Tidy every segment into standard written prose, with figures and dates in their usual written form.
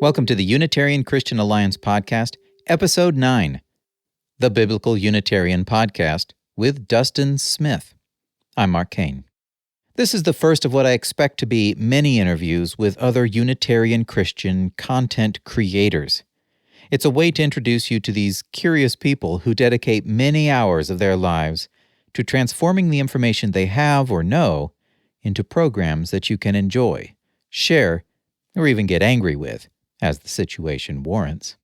Welcome to the Unitarian Christian Alliance Podcast, Episode 9, the Biblical Unitarian Podcast with Dustin Smith. I'm Mark Kane. This is the first of what I expect to be many interviews with other Unitarian Christian content creators. It's a way to introduce you to these curious people who dedicate many hours of their lives to transforming the information they have or know into programs that you can enjoy, share, or even get angry with, as the situation warrants.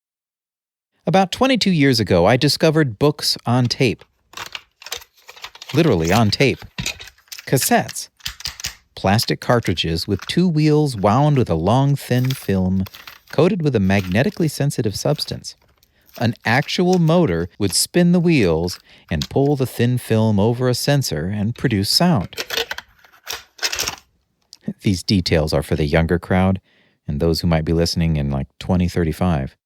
About 22 years ago, I discovered books on tape. Literally on tape. Cassettes. Plastic cartridges with two wheels wound with a long, thin film coated with a magnetically sensitive substance. An actual motor would spin the wheels and pull the thin film over a sensor and produce sound. These details are for the younger crowd and those who might be listening in like 2035.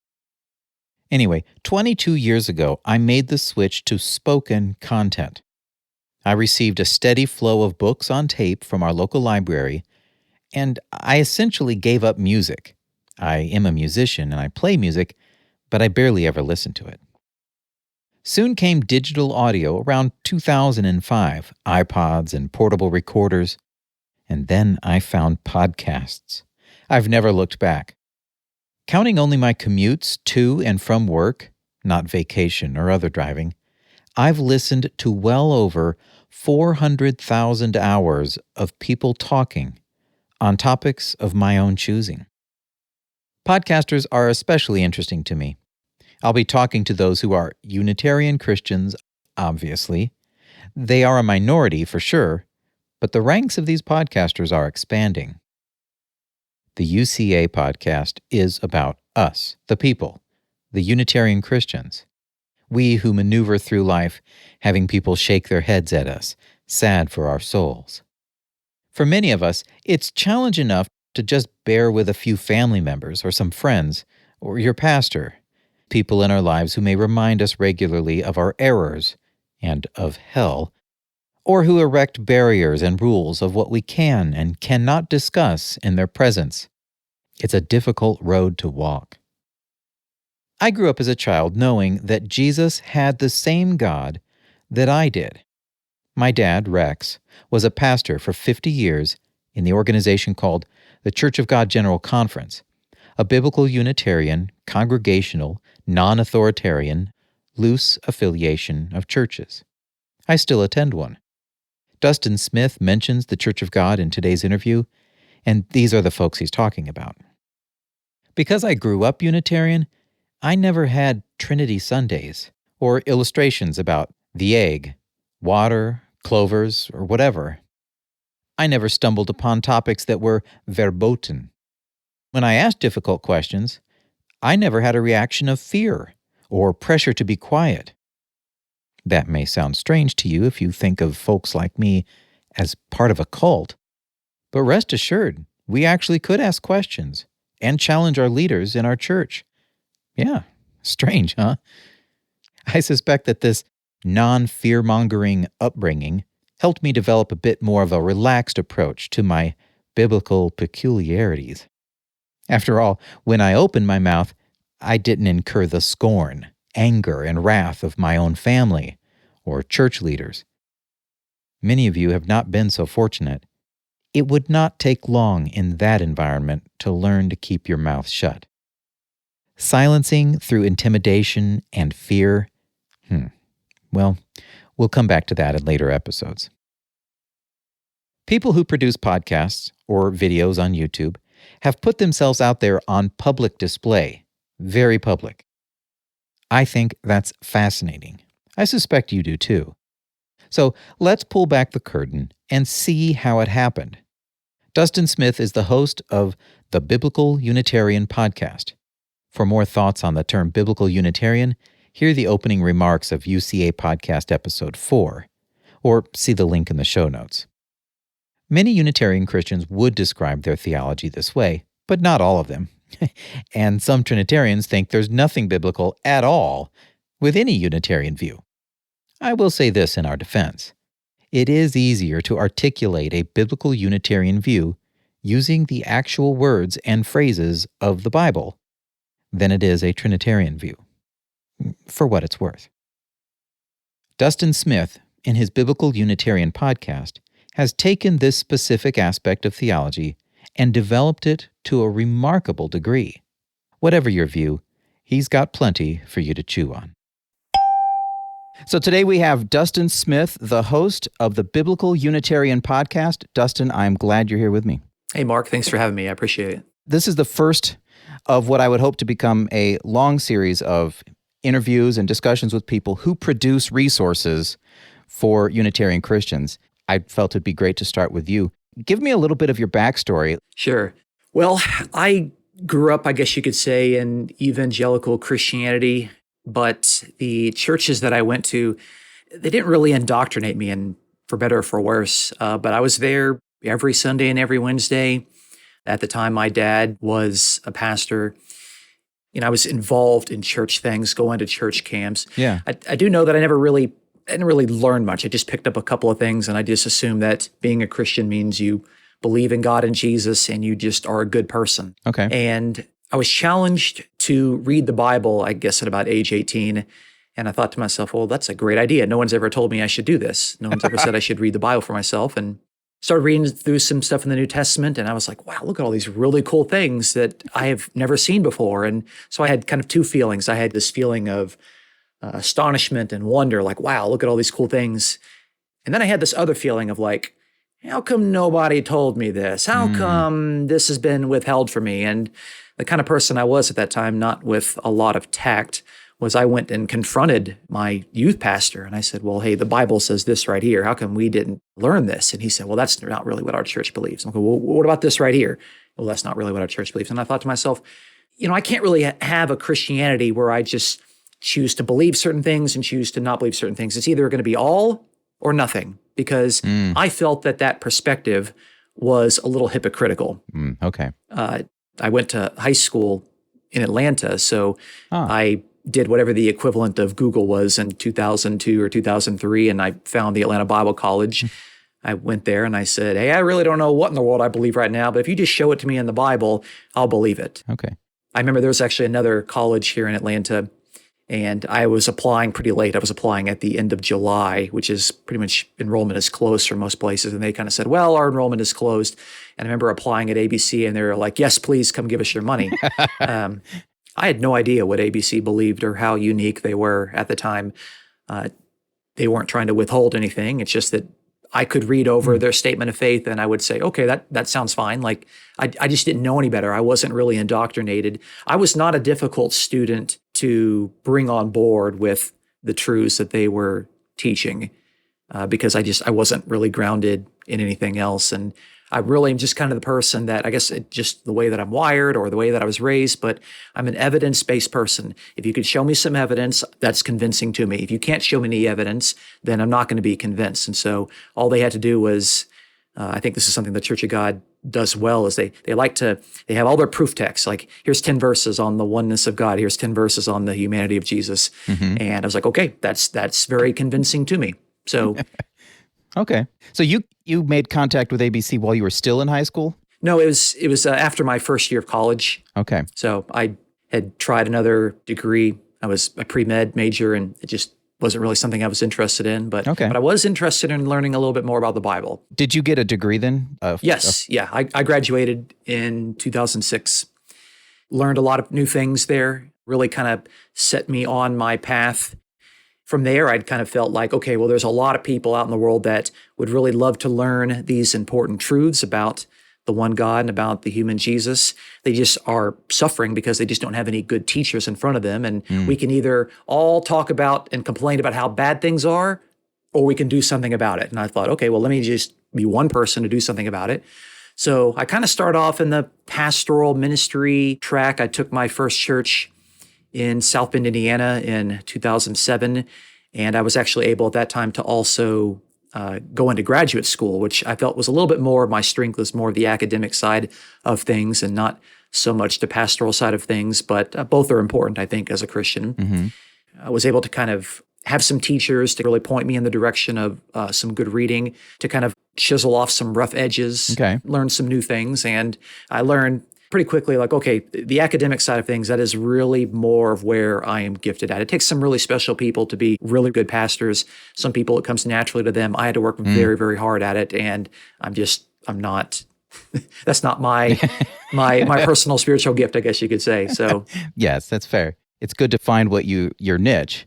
Anyway, 22 years ago, I made the switch to spoken content. I received a steady flow of books on tape from our local library, and I essentially gave up music. I am a musician and I play music, but I barely ever listen to it. Soon came digital audio around 2005, iPods and portable recorders, and then I found podcasts. I've never looked back. Counting only my commutes to and from work, not vacation or other driving, I've listened to well over 400,000 hours of people talking on topics of my own choosing. Podcasters are especially interesting to me. I'll be talking to those who are Unitarian Christians, obviously. They are a minority for sure, but the ranks of these podcasters are expanding. The UCA podcast is about us, the people, the Unitarian Christians. We who maneuver through life having people shake their heads at us, sad for our souls. For many of us, it's challenge enough to just bear with a few family members or some friends or your pastor, people in our lives who may remind us regularly of our errors and of hell, or who erect barriers and rules of what we can and cannot discuss in their presence. It's a difficult road to walk. I grew up as a child knowing that Jesus had the same God that I did. My dad, Rex, was a pastor for 50 years in the organization called the Church of God General Conference, a biblical Unitarian, congregational, non-authoritarian, loose affiliation of churches. I still attend one. Dustin Smith mentions the Church of God in today's interview, and these are the folks he's talking about. Because I grew up Unitarian, I never had Trinity Sundays or illustrations about the egg, water, clovers, or whatever. I never stumbled upon topics that were verboten. When I asked difficult questions, I never had a reaction of fear or pressure to be quiet. That may sound strange to you if you think of folks like me as part of a cult, but rest assured, we actually could ask questions and challenge our leaders in our church. Yeah, strange, huh? I suspect that this non-fear-mongering upbringing helped me develop a bit more of a relaxed approach to my biblical peculiarities. After all, when I opened my mouth, I didn't incur the scorn, anger, and wrath of my own family or church leaders. Many of you have not been so fortunate. It would not take long in that environment to learn to keep your mouth shut. Silencing through intimidation and fear, well, we'll come back to that in later episodes. People who produce podcasts or videos on YouTube have put themselves out there on public display, very public. I think that's fascinating. I suspect you do too. So let's pull back the curtain and see how it happened. Dustin Smith is the host of the Biblical Unitarian Podcast. For more thoughts on the term Biblical Unitarian, hear the opening remarks of UCA Podcast Episode 4, or see the link in the show notes. Many Unitarian Christians would describe their theology this way, but not all of them. And some Trinitarians think there's nothing biblical at all with any Unitarian view. I will say this in our defense. It is easier to articulate a biblical Unitarian view using the actual words and phrases of the Bible than it is a Trinitarian view, for what it's worth. Dustin Smith, in his Biblical Unitarian podcast, has taken this specific aspect of theology and developed it to a remarkable degree. Whatever your view, he's got plenty for you to chew on. So today we have Dustin Smith, the host of the Biblical Unitarian podcast. Dustin, I'm glad you're here with me. Hey, Mark, thanks for having me. I appreciate it. This is the first of what I would hope to become a long series of interviews and discussions with people who produce resources for Unitarian Christians. I felt it'd be great to start with you. Give me a little bit of your backstory. Sure. Well, I grew up, I guess you could say, in evangelical Christianity, but the churches that I went to, they didn't really indoctrinate me, and for better or for worse. But I was there every Sunday and every Wednesday. At the time, my dad was a pastor. I was involved in church things, going to church camps. Yeah. I do know that I didn't really learn much. I just picked up a couple of things, and I just assumed that being a Christian means you believe in God and Jesus, and you just are a good person. Okay. And I was challenged to read the Bible, I guess, at about age 18. And I thought to myself, well, that's a great idea. No one's ever told me I should do this. No one's ever said I should read the Bible for myself. And started reading through some stuff in the New Testament, and I was like, wow, look at all these really cool things that I have never seen before. And so I had kind of two feelings. I had this feeling of astonishment and wonder, like, wow, look at all these cool things. And then I had this other feeling of like, how come nobody told me this? How come this has been withheld from me? And the kind of person I was at that time, not with a lot of tact, was I went and confronted my youth pastor, and I said, well, hey, the Bible says this right here. How come we didn't learn this? And he said, well, that's not really what our church believes. I'm like, well, what about this right here? Well, that's not really what our church believes. And I thought to myself, I can't really have a Christianity where I just choose to believe certain things and choose to not believe certain things. It's either going to be all or nothing, because I felt that perspective was a little hypocritical. Okay. I went to high school in Atlanta, so I did whatever the equivalent of Google was in 2002 or 2003, and I found the Atlanta Bible College. I went there and I said, hey, I really don't know what in the world I believe right now, but if you just show it to me in the Bible, I'll believe it. Okay. I remember there was actually another college here in Atlanta, and I was applying pretty late. I was applying at the end of July, which is pretty much enrollment is closed for most places. And they kind of said, well, our enrollment is closed. And I remember applying at ABC, and they were like, yes, please come give us your money. I had no idea what ABC believed or how unique they were at the time. They weren't trying to withhold anything. It's just that I could read over their statement of faith, and I would say, okay, that sounds fine. Like, I just didn't know any better. I wasn't really indoctrinated. I was not a difficult student to bring on board with the truths that they were teaching, because I wasn't really grounded in anything else. And I really am just kind of the person that, I guess just the way that I'm wired or the way that I was raised, but I'm an evidence-based person. If you could show me some evidence, that's convincing to me. If you can't show me any evidence, then I'm not going to be convinced. And so all they had to do was, I think this is something the Church of God does well, is they have all their proof texts. Like, here's 10 verses on the oneness of God. Here's 10 verses on the humanity of Jesus. And I was like, okay, that's very convincing to me. So Okay. So you made contact with ABC while you were still in high school? No, it was after my first year of college. Okay. So I had tried another degree. I was a pre-med major, and it just wasn't really something I was interested in. But I was interested in learning a little bit more about the Bible. Did you get a degree then? Yes. Yeah. I graduated in 2006. Learned a lot of new things there. Really kind of set me on my path. From there, I'd kind of felt like, okay, well, there's a lot of people out in the world that would really love to learn these important truths about the one God and about the human Jesus. They just are suffering because they just don't have any good teachers in front of them. And we can either all talk about and complain about how bad things are, or we can do something about it. And I thought, okay, well, let me just be one person to do something about it. So I kind of start off in the pastoral ministry track. I took my first church in South Bend, Indiana in 2007. And I was actually able at that time to also go into graduate school, which I felt was a little bit more of my strength, was more of the academic side of things and not so much the pastoral side of things. But both are important, I think, as a Christian. I was able to kind of have some teachers to really point me in the direction of some good reading, to kind of chisel off some rough edges, learn some new things. And I learned pretty quickly like, okay, the academic side of things, that is really more of where I am gifted at. It takes some really special people to be really good pastors. Some people, it comes naturally to them. I had to work very, very hard at it. And I'm not, that's not my personal spiritual gift, I guess you could say. So yes, that's fair. It's good to find what your niche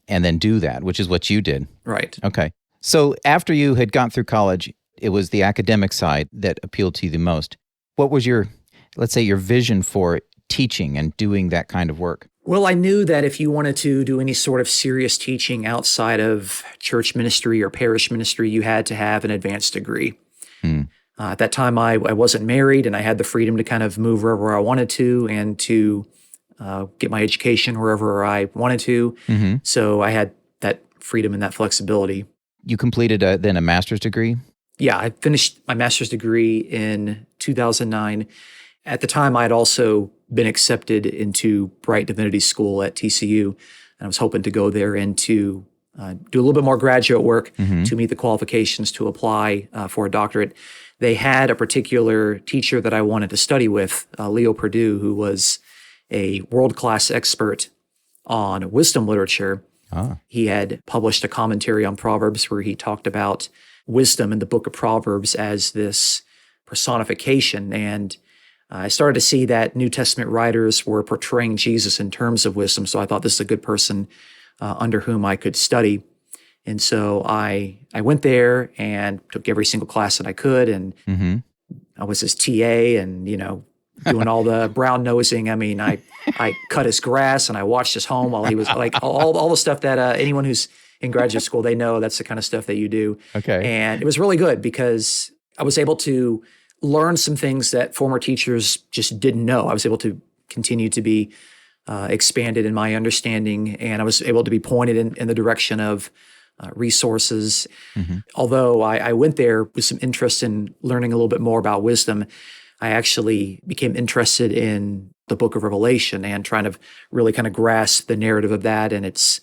and then do that, which is what you did. Right. Okay. So after you had gone through college, it was the academic side that appealed to you the most. What was let's say, your vision for teaching and doing that kind of work? Well, I knew that if you wanted to do any sort of serious teaching outside of church ministry or parish ministry, you had to have an advanced degree. At that time, I wasn't married, and I had the freedom to kind of move wherever I wanted to and to get my education wherever I wanted to. Mm-hmm. So I had that freedom and that flexibility. You completed then a master's degree? Yeah, I finished my master's degree in 2009. At the time, I had also been accepted into Bright Divinity School at TCU, and I was hoping to go there and to do a little bit more graduate work to meet the qualifications to apply for a doctorate. They had a particular teacher that I wanted to study with, Leo Perdue, who was a world-class expert on wisdom literature. He had published a commentary on Proverbs where he talked about wisdom in the book of Proverbs as this personification. And I started to see that New Testament writers were portraying Jesus in terms of wisdom. So I thought this is a good person under whom I could study. And so I went there and took every single class that I could. And I was his TA and, doing all the brown nosing. I mean, I cut his grass and I watched his home while he was like all the stuff that anyone who's in graduate school, they know that's the kind of stuff that you do. Okay. And it was really good because I was able to learn some things that former teachers just didn't know. I was able to continue to be expanded in my understanding, and I was able to be pointed in the direction of resources. Although I went there with some interest in learning a little bit more about wisdom, I actually became interested in the book of Revelation and trying to really kind of grasp the narrative of that and its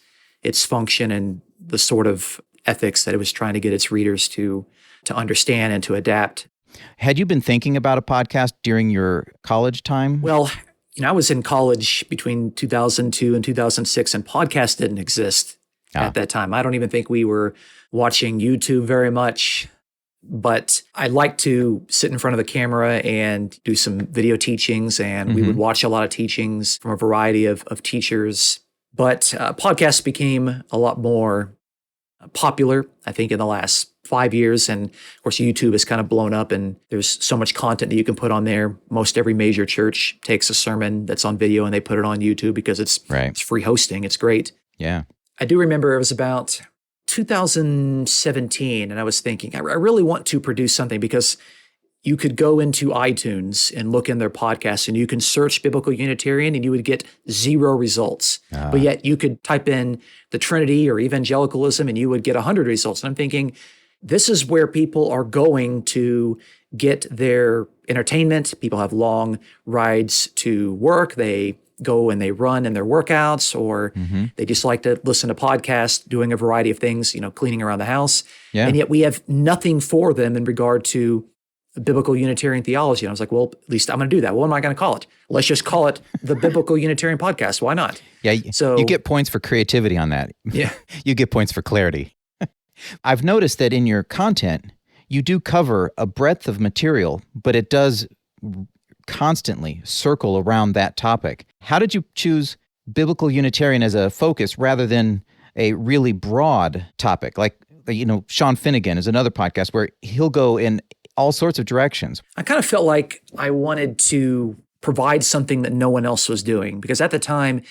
function and the sort of ethics that it was trying to get its readers to understand and to adapt. Had you been thinking about a podcast during your college time? Well, I was in college between 2002 and 2006, and podcasts didn't exist at that time. I don't even think we were watching YouTube very much. But I like to sit in front of the camera and do some video teachings, and we would watch a lot of teachings from a variety of teachers. But podcasts became a lot more popular, I think, in the last 5 years. And of course, YouTube has kind of blown up, and there's so much content that you can put on there. Most every major church takes a sermon that's on video and they put it on YouTube because it's free hosting. It's great. Yeah. I do remember it was about 2017, and I was thinking, I really want to produce something because you could go into iTunes and look in their podcasts, and you can search Biblical Unitarian, and you would get 0 results. But yet you could type in the Trinity or evangelicalism, and you would get 100 results. And I'm thinking, this is where people are going to get their entertainment. People have long rides to work. They go and they run in their workouts, or they just like to listen to podcasts, doing a variety of things, cleaning around the house. Yeah. And yet we have nothing for them in regard to biblical Unitarian theology. And I was like, well, at least I'm going to do that. What am I going to call it? Let's just call it the Biblical Unitarian Podcast. Why not? Yeah. So you get points for creativity on that. Yeah. You get points for clarity. I've noticed that in your content, you do cover a breadth of material, but it does constantly circle around that topic. How did you choose Biblical Unitarian as a focus rather than a really broad topic? Like, Sean Finnegan is another podcast where he'll go in all sorts of directions. I kind of felt like I wanted to provide something that no one else was doing, because at the time,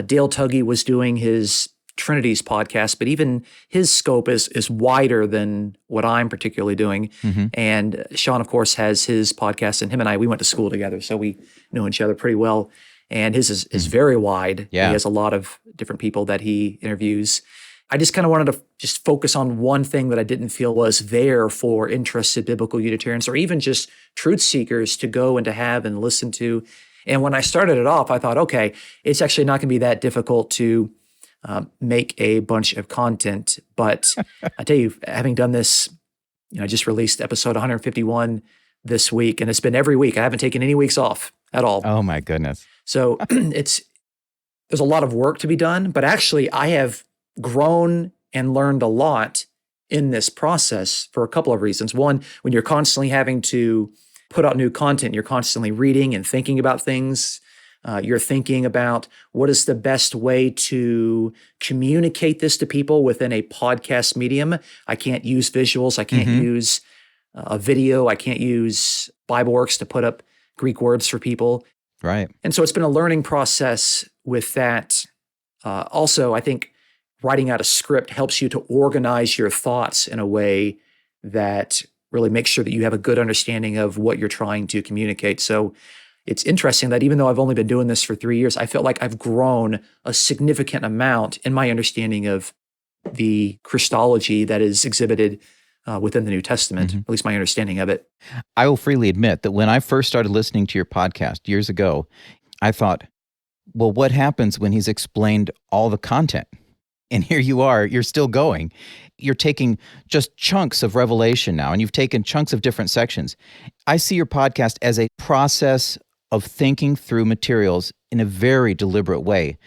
Dale Tuggy was doing his Trinities podcast, but even his scope is wider than what I'm particularly doing. And Sean, of course, has his podcast, and him and I, we went to school together, so we know each other pretty well. And his is very wide. Yeah. He has a lot of different people that he interviews. I just kind of wanted to just focus on one thing that I didn't feel was there for interested biblical Unitarians, or even just truth seekers to go and to have and listen to. And when I started it off, I thought, okay, it's actually not going to be that difficult to make a bunch of content. But I tell you, having done this, I just released episode 151 this week, and it's been every week. I haven't taken any weeks off. at all. Oh my goodness. So there's a lot of work to be done, but actually I have grown and learned a lot in this process for a couple of reasons. One, when you're constantly having to put out new content, you're constantly reading and thinking about things. You're thinking about what is the best way to communicate this to people within a podcast medium. I can't use visuals. I can't use a video. I can't use BibleWorks to put up Greek words for people. Right. And so it's been a learning process with that. Also, I think writing out a script helps you to organize your thoughts in a way that really makes sure that you have a good understanding of what you're trying to communicate. So it's interesting that even though I've only been doing this for 3 years, I feel like I've grown a significant amount in my understanding of the Christology that is exhibited within the New Testament, at least my understanding of it. I will freely admit that when I first started listening to your podcast years ago, I thought, well, what happens when he's explained all the content? And here you are, you're still going. You're taking just chunks of revelation now, and you've taken chunks of different sections. I see your podcast as a process of thinking through materials in a very deliberate way.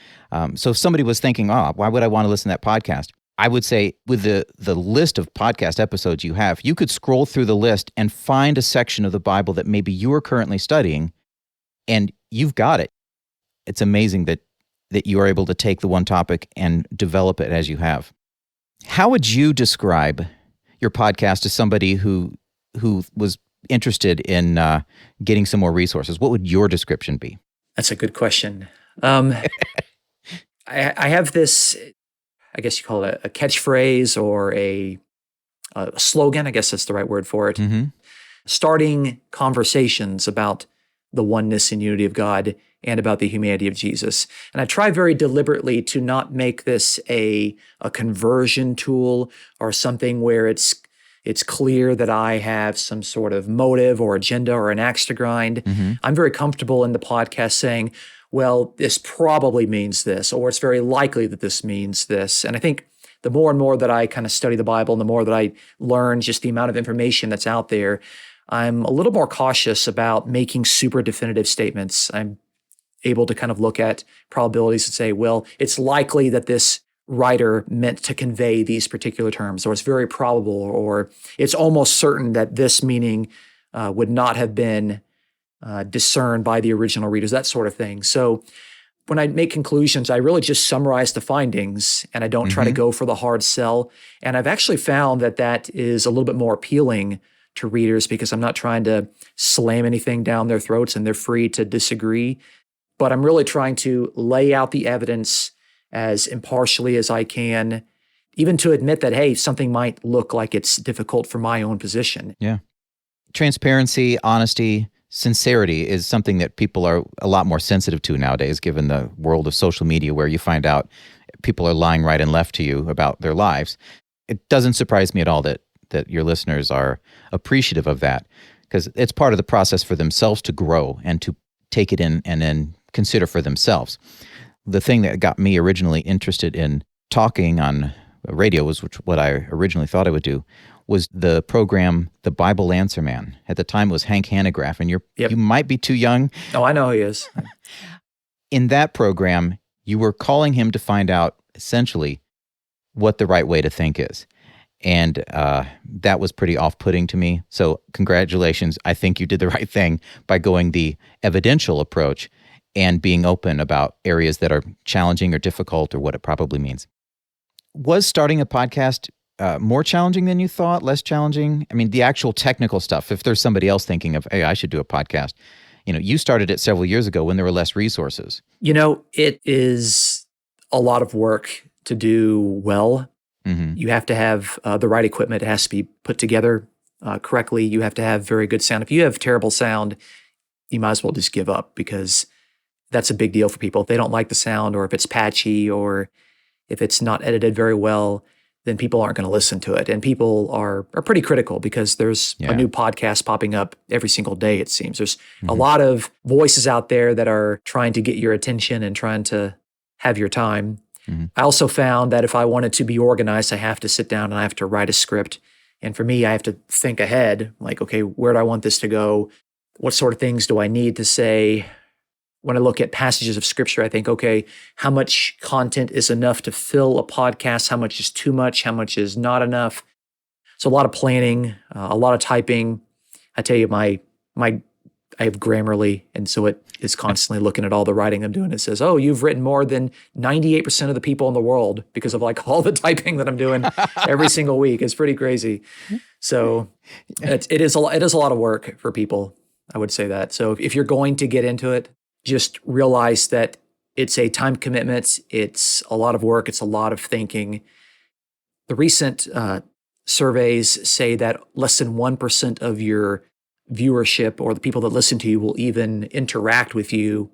So if somebody was thinking, why would I want to listen to that podcast? I would say with the list of podcast episodes you have, you could scroll through the list and find a section of the Bible that maybe you are currently studying, and you've got it. It's amazing that you are able to take the one topic and develop it as you have. How would you describe your podcast to somebody who was interested in getting some more resources? What would your description be? That's a good question. I have this, I guess you call it a catchphrase or a slogan. I guess that's the right word for it. Starting conversations about the oneness and unity of God and about the humanity of Jesus. And I try very deliberately to not make this a conversion tool or something where it's clear that I have some sort of motive or agenda or an axe to grind. I'm very comfortable in the podcast saying, well, this probably means this, or it's very likely that this means this. And I think the more and more that I kind of study the Bible and the more that I learn just the amount of information that's out there, I'm a little more cautious about making super definitive statements. I'm able to kind of look at probabilities and say, well, it's likely that this writer meant to convey these particular terms, or it's very probable, or it's almost certain that this meaning would not have been discerned by the original readers, that sort of thing. So when I make conclusions, I really just summarize the findings, and I don't try to go for the hard sell. And I've actually found that that is a little bit more appealing to readers because I'm not trying to slam anything down their throats and they're free to disagree. But I'm really trying to lay out the evidence as impartially as I can, even to admit that, hey, something might look like it's difficult for my own position. Yeah. Transparency, honesty, sincerity is something that people are a lot more sensitive to nowadays, given the world of social media where you find out people are lying right and left to you about their lives. It doesn't surprise me at all that your listeners are appreciative of that, because it's part of the process for themselves to grow and to take it in and then consider for themselves. The thing that got me originally interested in talking on radio was what I originally thought I would do, was the program, The Bible Answer Man. At the time, it was Hank Hanegraaff, and you might be too young. Oh, I know who he is. In that program, you were calling him to find out, essentially, what the right way to think is. And that was pretty off-putting to me. So congratulations. I think you did the right thing by going the evidential approach and being open about areas that are challenging or difficult or what it probably means. Was starting a podcast more challenging than you thought, less challenging? I mean, the actual technical stuff, if there's somebody else thinking of, hey, I should do a podcast, you started it several years ago when there were less resources. It is a lot of work to do well. You have to have the right equipment. It has to be put together correctly. You have to have very good sound. If you have terrible sound, you might as well just give up, because that's a big deal for people. If they don't like the sound, or if it's patchy, or if it's not edited very well, then people aren't going to listen to it. And people are pretty critical, because there's a new podcast popping up every single day, it seems. There's a lot of voices out there that are trying to get your attention and trying to have your time. I also found that if I wanted to be organized, I have to sit down and I have to write a script. And for me, I have to think ahead, like, okay, where do I want this to go? what sort of things do I need to say? When I look at passages of scripture, I think, okay, how much content is enough to fill a podcast? How much is too much? How much is not enough? So a lot of planning, a lot of typing. I tell you, I have Grammarly, and so it is constantly looking at all the writing I'm doing. It says, "Oh, you've written more than 98% of the people in the world," because of like all the typing that I'm doing every single week. It's pretty crazy. So it is a lot of work for people. I would say that. So if you're going to get into it, just realize that it's a time commitment. It's a lot of work. It's a lot of thinking. The recent surveys say that less than 1% of your viewership or the people that listen to you will even interact with you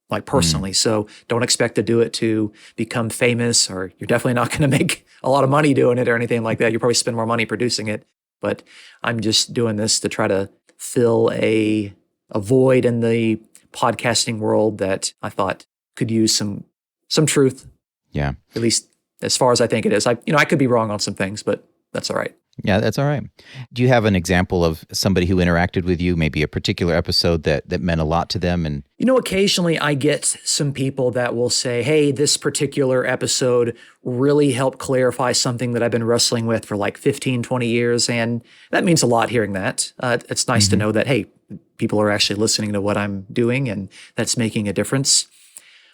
like personally. So don't expect to do it to become famous, or you're definitely not going to make a lot of money doing it or anything like that. You'll probably spend more money producing it. But I'm just doing this to try to fill a void in the podcasting world that I thought could use some truth. Yeah. At least as far as I think it is. I could be wrong on some things, but that's all right. Yeah, that's all right. Do you have an example of somebody who interacted with you, maybe a particular episode that meant a lot to them? And occasionally I get some people that will say, "Hey, this particular episode really helped clarify something that I've been wrestling with for like 15, 20 years." And that means a lot hearing that. It's nice to know that, hey, people are actually listening to what I'm doing, and that's making a difference.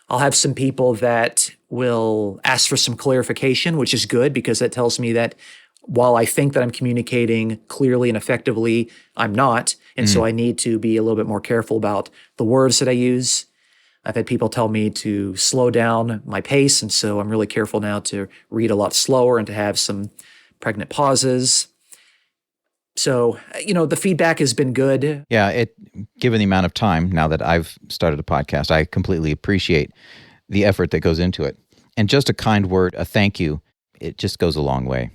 I'll have some people that will ask for some clarification, which is good because that tells me that while I think that I'm communicating clearly and effectively, I'm not. And so I need to be a little bit more careful about the words that I use. I've had people tell me to slow down my pace. And so I'm really careful now to read a lot slower and to have some pregnant pauses. So, the feedback has been good. yeah, given the amount of time now that I've started a podcast, I completely appreciate the effort that goes into it. And just a kind word, a thank you, it just goes a long way.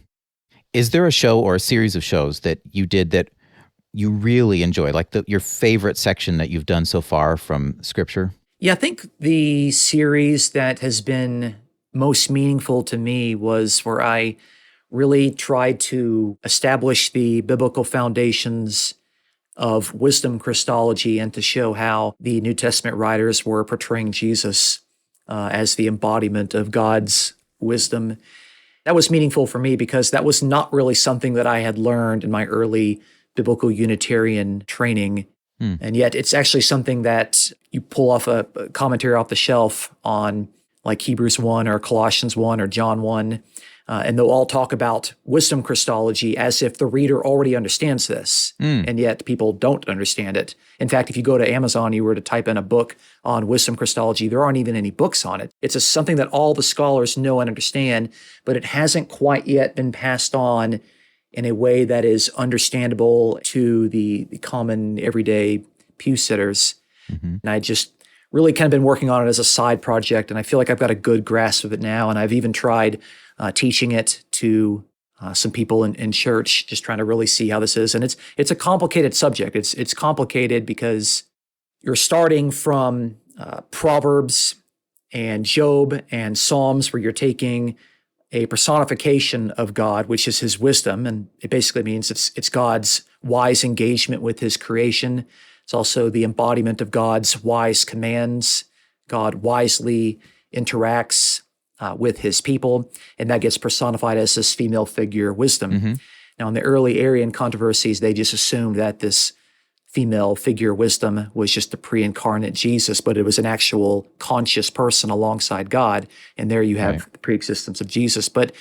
Is there a show or a series of shows that you did that you really enjoy, like your favorite section that you've done so far from Scripture? Yeah, I think the series that has been most meaningful to me was where I really tried to establish the biblical foundations of wisdom Christology and to show how the New Testament writers were portraying Jesus as the embodiment of God's wisdom. That was meaningful for me because that was not really something that I had learned in my early biblical Unitarian training. And yet it's actually something that you pull off a commentary off the shelf on like Hebrews 1 or Colossians 1 or John 1. And they'll all talk about wisdom Christology as if the reader already understands this. And yet people don't understand it. In fact, if you go to Amazon, you were to type in a book on wisdom Christology, there aren't even any books on it. It's something that all the scholars know and understand, but it hasn't quite yet been passed on in a way that is understandable to the common everyday pew sitters. And I just really kind of been working on it as a side project, and I feel like I've got a good grasp of it now. And I've even tried teaching it to some people in church, just trying to really see how this is. And it's a complicated subject. It's complicated because you're starting from Proverbs and Job and Psalms, where you're taking a personification of God, which is his wisdom. And it basically means it's God's wise engagement with his creation. It's also the embodiment of God's wise commands. God wisely interacts with his people, and that gets personified as this female figure, wisdom. Now, in the early Arian controversies, they just assumed that this female figure, wisdom, was just the pre-incarnate Jesus, but it was an actual conscious person alongside God, and there you have the pre-existence of Jesus. But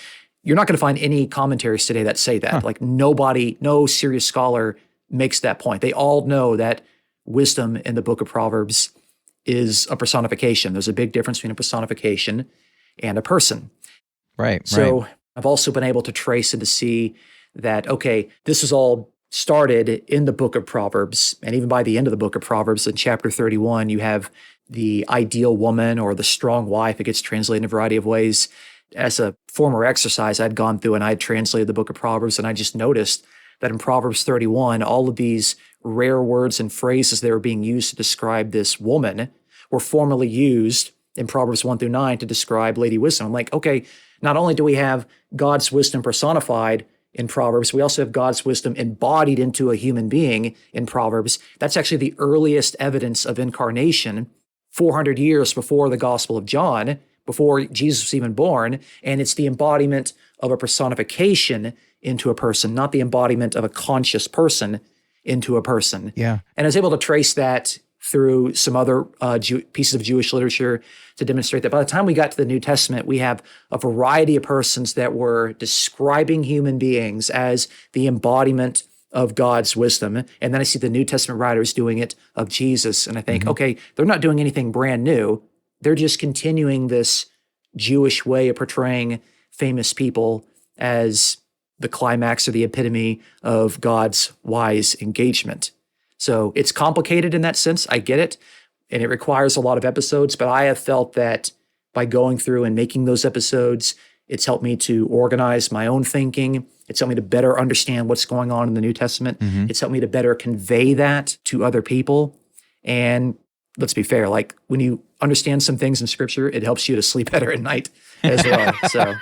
you're not going to find any commentaries today that say that. Like no serious scholar makes that point. They all know that wisdom in the book of Proverbs is a personification. There's a big difference between a personification and a person. So I've also been able to trace and to see that, okay, this is all started in the book of Proverbs. And even by the end of the book of Proverbs, in chapter 31, you have the ideal woman or the strong wife. It gets translated in a variety of ways. As a former exercise, I'd gone through and I had translated the book of Proverbs, and I just noticed that in Proverbs 31, all of these rare words and phrases that were being used to describe this woman were formerly used in Proverbs 1 through 9 to describe Lady Wisdom. I'm like, okay, not only do we have God's wisdom personified in Proverbs. We also have God's wisdom embodied into a human being in Proverbs. That's actually the earliest evidence of incarnation, 400 years before the Gospel of John, before Jesus was even born. And it's the embodiment of a personification into a person, not the embodiment of a conscious person into a person. Yeah. And I was able to trace that through some other pieces of Jewish literature to demonstrate that by the time we got to the New Testament, we have a variety of persons that were describing human beings as the embodiment of God's wisdom. And then I see the New Testament writers doing it of Jesus. And I think, okay, they're not doing anything brand new. They're just continuing this Jewish way of portraying famous people as the climax or the epitome of God's wise engagement. So it's complicated in that sense. I get it. And it requires a lot of episodes. But I have felt that by going through and making those episodes, it's helped me to organize my own thinking. It's helped me to better understand what's going on in the New Testament. It's helped me to better convey that to other people. And let's be fair, like when you understand some things in Scripture, it helps you to sleep better at night as well. So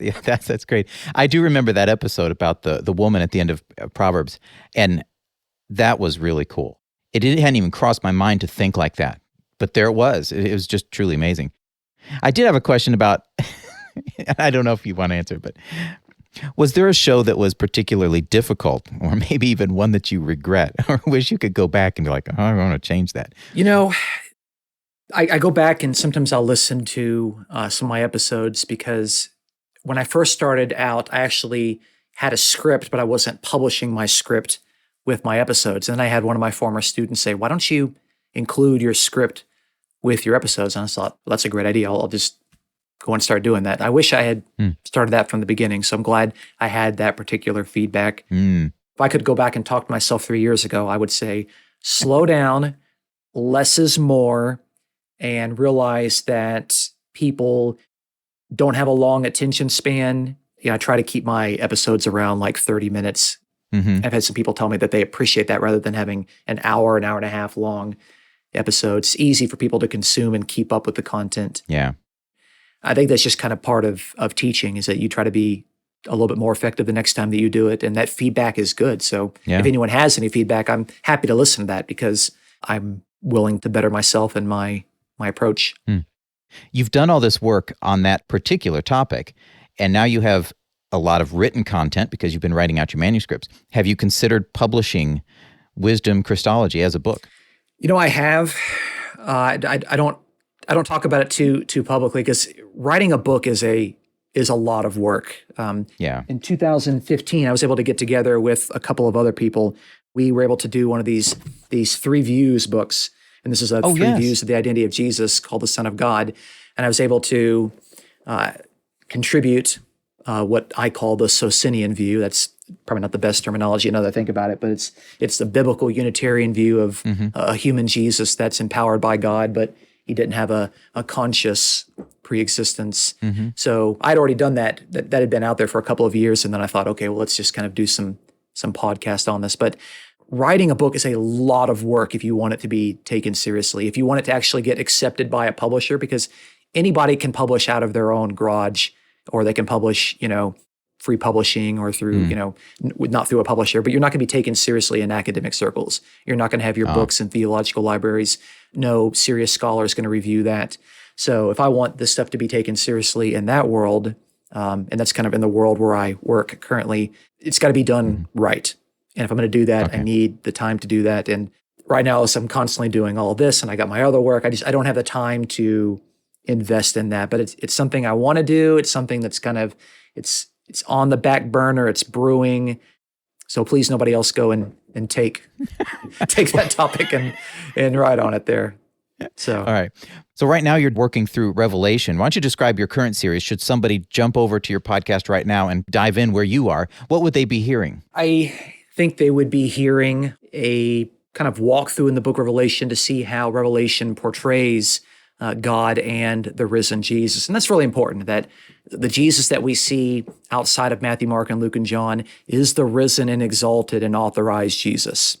yeah, that's great. I do remember that episode about the woman at the end of Proverbs, and that was really cool. It hadn't even crossed my mind to think like that, but there it was. It was just truly amazing. I did have a question about, I don't know if you want to answer, but was there a show that was particularly difficult, or maybe even one that you regret, or wish you could go back and be like, oh, I want to change that? You know, I go back and sometimes I'll listen to some of my episodes because when I first started out, I actually had a script, but I wasn't publishing my script with my episodes. And then I had one of my former students say, why don't you include your script with your episodes? And I thought, well, that's a great idea. I'll just go and start doing that. I wish I had started that from the beginning. So I'm glad I had that particular feedback. If I could go back and talk to myself 3 years ago, I would say, slow down, less is more, and realize that people don't have a long attention span. I try to keep my episodes around like 30 minutes. I've had some people tell me that they appreciate that rather than having an hour and a half long episodes. It's easy for people to consume and keep up with the content. Yeah. I think that's just kind of part of teaching, is that you try to be a little bit more effective the next time that you do it. And that feedback is good. So if anyone has any feedback, I'm happy to listen to that because I'm willing to better myself and my approach. You've done all this work on that particular topic, and now you have a lot of written content because you've been writing out your manuscripts. Have you considered publishing Wisdom Christology as a book? I have. I don't talk about it too publicly because writing a book is a lot of work. In 2015, I was able to get together with a couple of other people. We were able to do one of these 3 views books, and this is three views of the identity of Jesus called the Son of God. And I was able to contribute what I call the Socinian view. That's probably not the best terminology now that I think about it, but it's the biblical Unitarian view of a human Jesus that's empowered by God, but he didn't have a conscious pre-existence. So I'd already done that. That had been out there for a couple of years, and then I thought, okay, well, let's just kind of do some podcast on this. But writing a book is a lot of work if you want it to be taken seriously, if you want it to actually get accepted by a publisher, because anybody can publish out of their own garage, or they can publish, free publishing or through, not through a publisher, but you're not going to be taken seriously in academic circles. You're not going to have your books in theological libraries. No serious scholar is going to review that. So if I want this stuff to be taken seriously in that world, and that's kind of in the world where I work currently, it's got to be done right. And if I'm going to do that, I need the time to do that. And right now, as I'm constantly doing all of this and I got my other work, I don't have the time to invest in that. But it's something I want to do. It's something that's kind of, it's on the back burner. It's brewing. So please, nobody else go and take that topic and write on it there. So all right. So right now you're working through Revelation. Why don't you describe your current series? Should somebody jump over to your podcast right now and dive in where you are, what would they be hearing? I think they would be hearing a kind of walkthrough in the book of Revelation to see how Revelation portrays God and the risen Jesus. And that's really important, that the Jesus that we see outside of Matthew, Mark, and Luke, and John is the risen and exalted and authorized Jesus.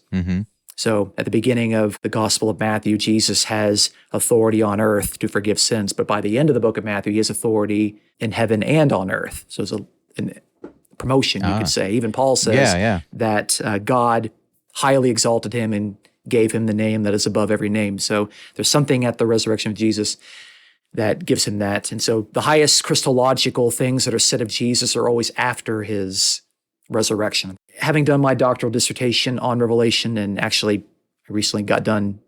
So at the beginning of the Gospel of Matthew, Jesus has authority on earth to forgive sins. But by the end of the book of Matthew, he has authority in heaven and on earth. So it's promotion, you could say. Even Paul says that God highly exalted him and gave him the name that is above every name. So there's something at the resurrection of Jesus that gives him that. And so the highest Christological things that are said of Jesus are always after his resurrection. Having done my doctoral dissertation on Revelation, and actually I recently got done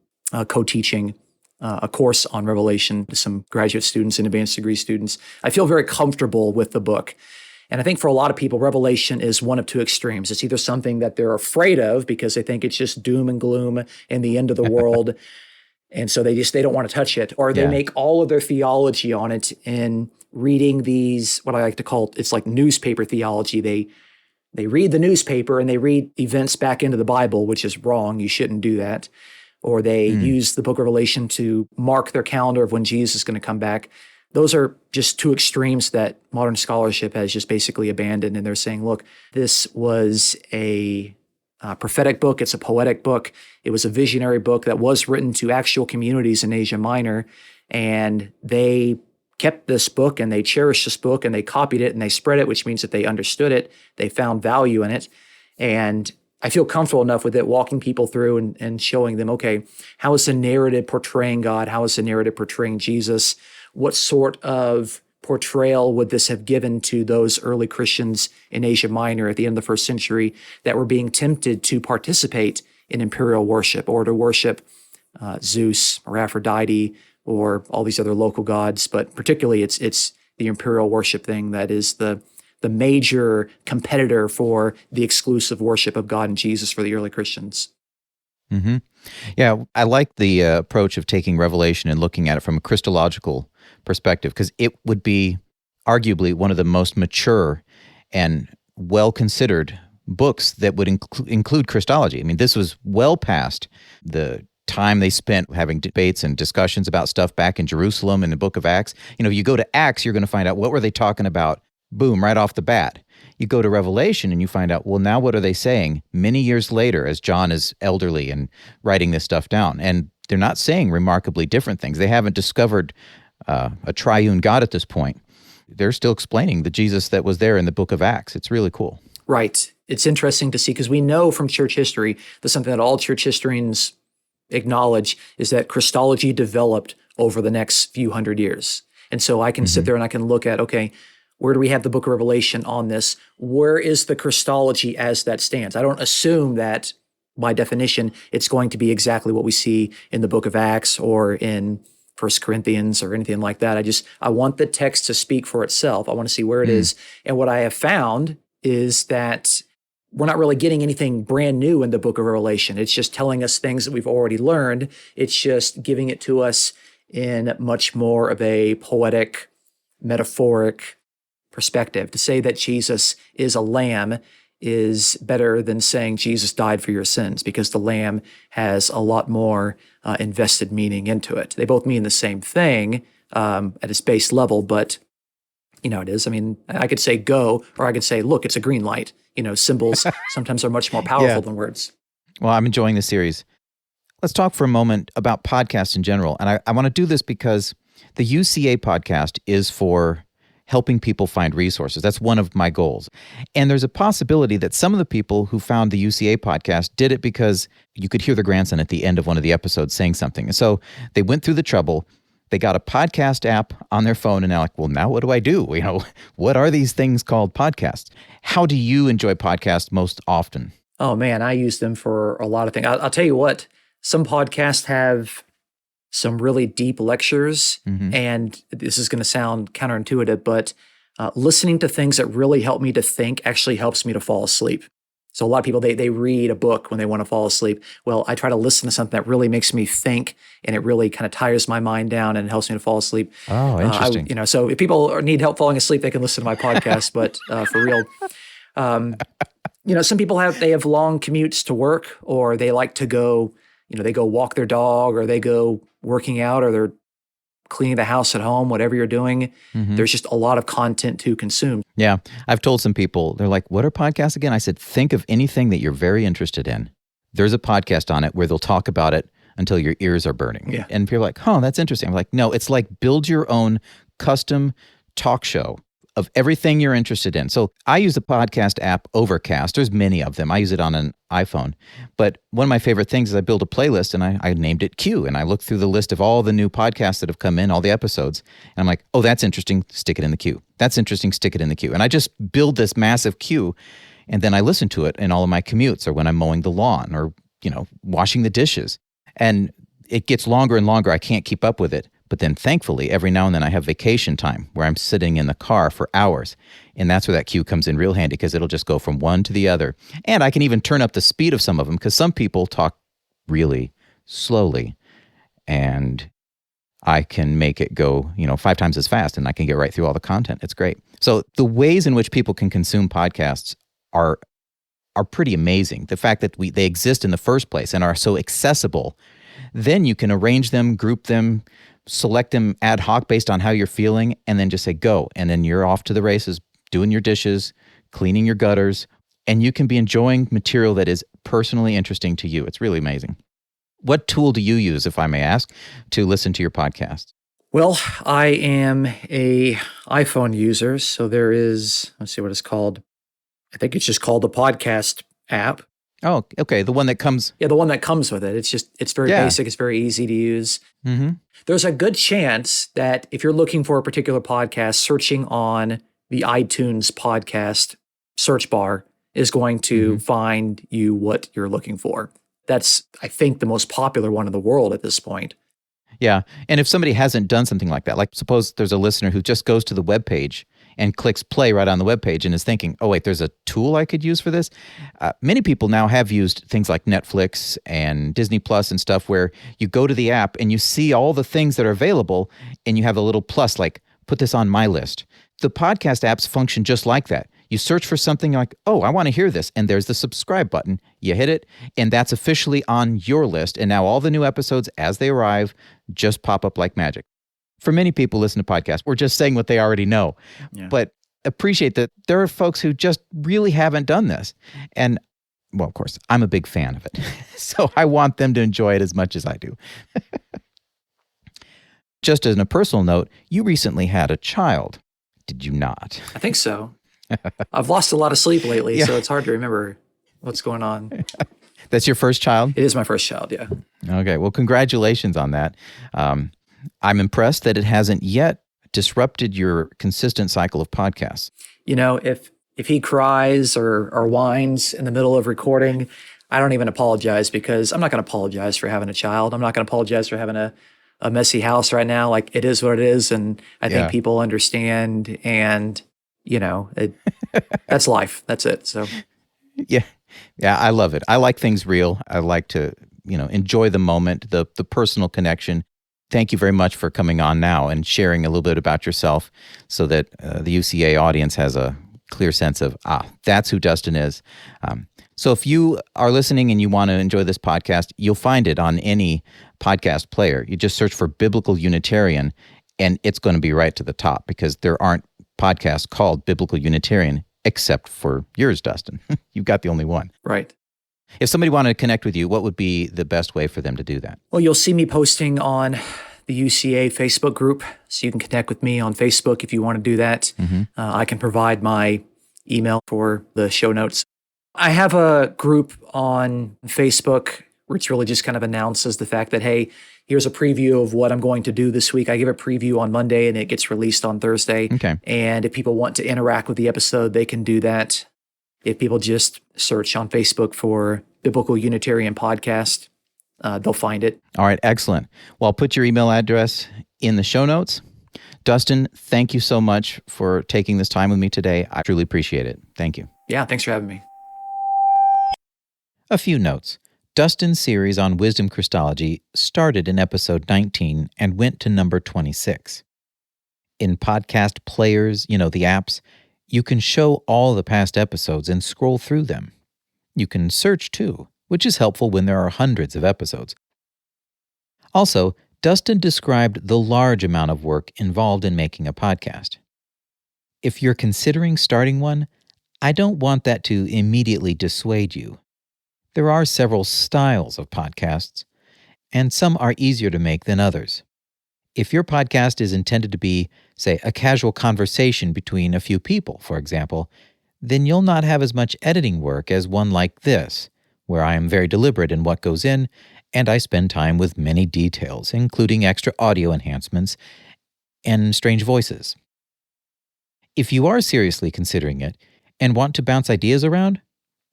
co-teaching a course on Revelation to some graduate students and advanced degree students, I feel very comfortable with the book. And I think for a lot of people, Revelation is one of two extremes. It's either something that they're afraid of because they think it's just doom and gloom and the end of the world, and so they don't want to touch it, or they make all of their theology on it in reading these, what I like to call, it's like newspaper theology. They read the newspaper and they read events back into the Bible, which is wrong. You shouldn't do that. Or they use the book of Revelation to mark their calendar of when Jesus is going to come back. Those are just two extremes that modern scholarship has just basically abandoned. And they're saying, look, this was a prophetic book. It's a poetic book. It was a visionary book that was written to actual communities in Asia Minor. And they kept this book and they cherished this book and they copied it and they spread it, which means that they understood it. They found value in it. And I feel comfortable enough with it, walking people through and showing them, okay, how is the narrative portraying God? How is the narrative portraying Jesus? What sort of portrayal would this have given to those early Christians in Asia Minor at the end of the first century that were being tempted to participate in imperial worship or to worship Zeus or Aphrodite or all these other local gods? But particularly it's the imperial worship thing that is the major competitor for the exclusive worship of God and Jesus for the early Christians. Mm-hmm. Yeah, I like the approach of taking Revelation and looking at it from a Christological perspective, because it would be arguably one of the most mature and well-considered books that would include Christology. I mean, this was well past the time they spent having debates and discussions about stuff back in Jerusalem in the book of Acts. You know, you go to Acts, you're going to find out what were they talking about. Boom, right off the bat. You go to Revelation and you find out, well, now what are they saying many years later as John is elderly and writing this stuff down? And they're not saying remarkably different things. They haven't discovered a triune God at this point. They're still explaining the Jesus that was there in the book of Acts. It's really cool. Right. It's interesting to see, because we know from church history that something that all church historians acknowledge is that Christology developed over the next few hundred years. And so I can sit there and I can look at, okay, where do we have the book of Revelation on this? Where is the Christology as that stands? I don't assume that, by definition, it's going to be exactly what we see in the book of Acts or in 1 Corinthians or anything like that. I want the text to speak for itself. I want to see where it is. And what I have found is that we're not really getting anything brand new in the book of Revelation. It's just telling us things that we've already learned. It's just giving it to us in much more of a poetic, metaphoric perspective. To say that Jesus is a lamb is better than saying Jesus died for your sins, because the lamb has a lot more invested meaning into it. They both mean the same thing at its base level, but it is. I mean, I could say go, or I could say, look, it's a green light. Symbols sometimes are much more powerful than words. Well, I'm enjoying the series. Let's talk for a moment about podcasts in general. And I want to do this because the UCA podcast is for helping people find resources. That's one of my goals. And there's a possibility that some of the people who found the UCA podcast did it because you could hear the grandson at the end of one of the episodes saying something. And so they went through the trouble. They got a podcast app on their phone and they're like, well, now what do I do? What are these things called podcasts? How do you enjoy podcasts most often? Oh man, I use them for a lot of things. I'll tell you what, some podcasts have some really deep lectures, and this is going to sound counterintuitive, but listening to things that really help me to think actually helps me to fall asleep. So a lot of people, they read a book when they want to fall asleep. Well, I try to listen to something that really makes me think, and it really kind of tires my mind down and helps me to fall asleep. Oh, interesting. So if people need help falling asleep, they can listen to my podcast, but for real, some people have long commutes to work, or they like to go, they go walk their dog, or they go working out, or they're cleaning the house at home, whatever you're doing. There's just a lot of content to consume. Yeah. I've told some people, they're like, what are podcasts again? I said, think of anything that you're very interested in. There's a podcast on it where they'll talk about it until your ears are burning. Yeah. And people are like, that's interesting. I'm like, no, it's like build your own custom talk show of everything you're interested in. So I use the podcast app Overcast. There's many of them. I use it on an iPhone. But one of my favorite things is I build a playlist, and I named it Q. And I look through the list of all the new podcasts that have come in, all the episodes. And I'm like, oh, that's interesting. Stick it in the queue. That's interesting. Stick it in the queue. And I just build this massive queue. And then I listen to it in all of my commutes, or when I'm mowing the lawn, or, washing the dishes. And it gets longer and longer. I can't keep up with it. But then thankfully, every now and then I have vacation time where I'm sitting in the car for hours. And that's where that queue comes in real handy, because it'll just go from one to the other. And I can even turn up the speed of some of them, because some people talk really slowly. And I can make it go, 5 times as fast, and I can get right through all the content. It's great. So the ways in which people can consume podcasts are pretty amazing. The fact that they exist in the first place and are so accessible, then you can arrange them, group them, select them ad hoc based on how you're feeling, and then just say go. And then you're off to the races, doing your dishes, cleaning your gutters, and you can be enjoying material that is personally interesting to you. It's really amazing. What tool do you use, if I may ask, to listen to your podcast? Well, I am a iPhone user, so there is, let's see what it's called. I think it's just called the podcast app. Oh, okay. The one that comes. Yeah, the one that comes with it. It's very basic. It's very easy to use. Mm-hmm. There's a good chance that if you're looking for a particular podcast, searching on the iTunes podcast search bar is going to find you what you're looking for. That's, I think, the most popular one in the world at this point. Yeah. And if somebody hasn't done something like that, like suppose there's a listener who just goes to the webpage and clicks play right on the webpage and is thinking, oh, wait, there's a tool I could use for this. Many people now have used things like Netflix and Disney Plus and stuff, where you go to the app and you see all the things that are available, and you have a little plus like, put this on my list. The podcast apps function just like that. You search for something like, oh, I want to hear this, and there's the subscribe button. You hit it, and that's officially on your list. And now all the new episodes, as they arrive, just pop up like magic. For many people listen to podcasts, we're just saying what they already know. Yeah. But appreciate that there are folks who just really haven't done this. And, well, of course, I'm a big fan of it. So I want them to enjoy it as much as I do. Just as a personal note, you recently had a child, did you not? I think so. I've lost a lot of sleep lately, so it's hard to remember what's going on. That's your first child? It is my first child, yeah. Okay, well, congratulations on that. I'm impressed that it hasn't yet disrupted your consistent cycle of podcasts. If he cries or whines in the middle of recording, I don't even apologize, because I'm not going to apologize for having a child. I'm not going to apologize for having a messy house right now. Like, it is what it is, and I think people understand, and that's life. That's it. So yeah, I love it. I like things real. I like to enjoy the moment, the personal connection. Thank you very much for coming on now and sharing a little bit about yourself, so that the UCA audience has a clear sense of, that's who Dustin is. So if you are listening and you want to enjoy this podcast, you'll find it on any podcast player. You just search for Biblical Unitarian, and it's going to be right to the top, because there aren't podcasts called Biblical Unitarian except for yours, Dustin. You've got the only one. Right. If somebody wanted to connect with you, what would be the best way for them to do that? Well, you'll see me posting on the UCA Facebook group, so you can connect with me on Facebook if you want to do that. Mm-hmm. I can provide my email for the show notes. I have a group on Facebook where it's really just kind of announces the fact that, hey, here's a preview of what I'm going to do this week. I give a preview on Monday, and it gets released on Thursday. Okay. And if people want to interact with the episode, they can do that. If people just search on Facebook for Biblical Unitarian Podcast, they'll find it. All right, excellent. Well, I'll put your email address in the show notes. Dustin, thank you so much for taking this time with me today. I truly appreciate it. Thank you. Yeah, thanks for having me. A few notes. Dustin's series on wisdom Christology started in episode 19 and went to number 26. In podcast players, the apps, you can show all the past episodes and scroll through them. You can search too, which is helpful when there are hundreds of episodes. Also, Dustin described the large amount of work involved in making a podcast. If you're considering starting one, I don't want that to immediately dissuade you. There are several styles of podcasts, and some are easier to make than others. If your podcast is intended to be, say, a casual conversation between a few people, for example, then you'll not have as much editing work as one like this, where I am very deliberate in what goes in, and I spend time with many details, including extra audio enhancements and strange voices. If you are seriously considering it and want to bounce ideas around,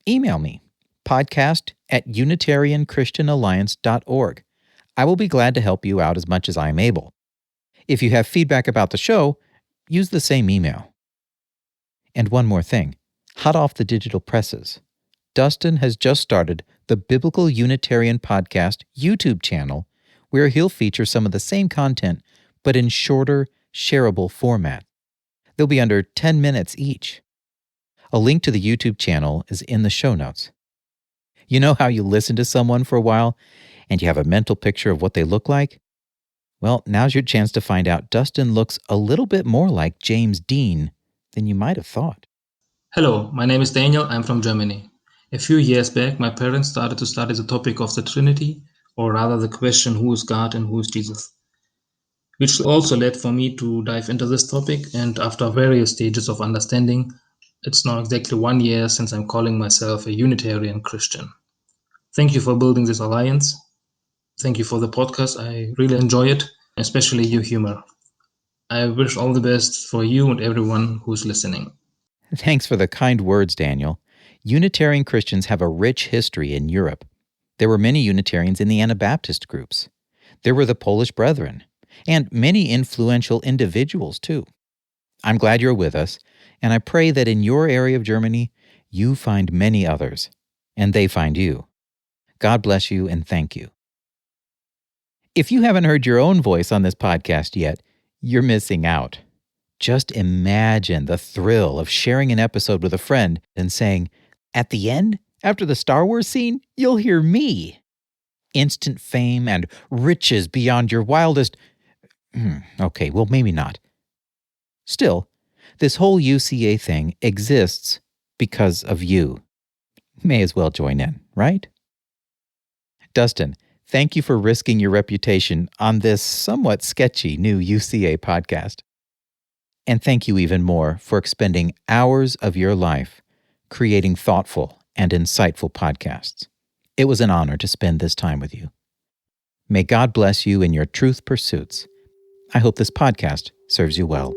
email me, podcast@unitarianchristianalliance.org. I will be glad to help you out as much as I am able. If you have feedback about the show, use the same email. And one more thing, hot off the digital presses, Dustin has just started the Biblical Unitarian Podcast YouTube channel, where he'll feature some of the same content, but in shorter, shareable format. They'll be under 10 minutes each. A link to the YouTube channel is in the show notes. You know how you listen to someone for a while and you have a mental picture of what they look like? Well, now's your chance to find out Dustin looks a little bit more like James Dean than you might have thought. Hello, my name is Daniel. I'm from Germany. A few years back, my parents started to study the topic of the Trinity, or rather the question who is God and who is Jesus, which also led for me to dive into this topic, and after various stages of understanding, it's now exactly 1 year since I'm calling myself a Unitarian Christian. Thank you for building this alliance. Thank you for the podcast. I really enjoy it, especially your humor. I wish all the best for you and everyone who's listening. Thanks for the kind words, Daniel. Unitarian Christians have a rich history in Europe. There were many Unitarians in the Anabaptist groups. There were the Polish Brethren, and many influential individuals, too. I'm glad you're with us, and I pray that in your area of Germany, you find many others, and they find you. God bless you, and thank you. If you haven't heard your own voice on this podcast yet, you're missing out. Just imagine the thrill of sharing an episode with a friend and saying, at the end, after the Star Wars scene, you'll hear me. Instant fame and riches beyond your wildest... Okay, well, maybe not. Still, this whole UCA thing exists because of you. May as well join in, right? Dustin, thank you for risking your reputation on this somewhat sketchy new UCA podcast. And thank you even more for expending hours of your life creating thoughtful and insightful podcasts. It was an honor to spend this time with you. May God bless you in your truth pursuits. I hope this podcast serves you well.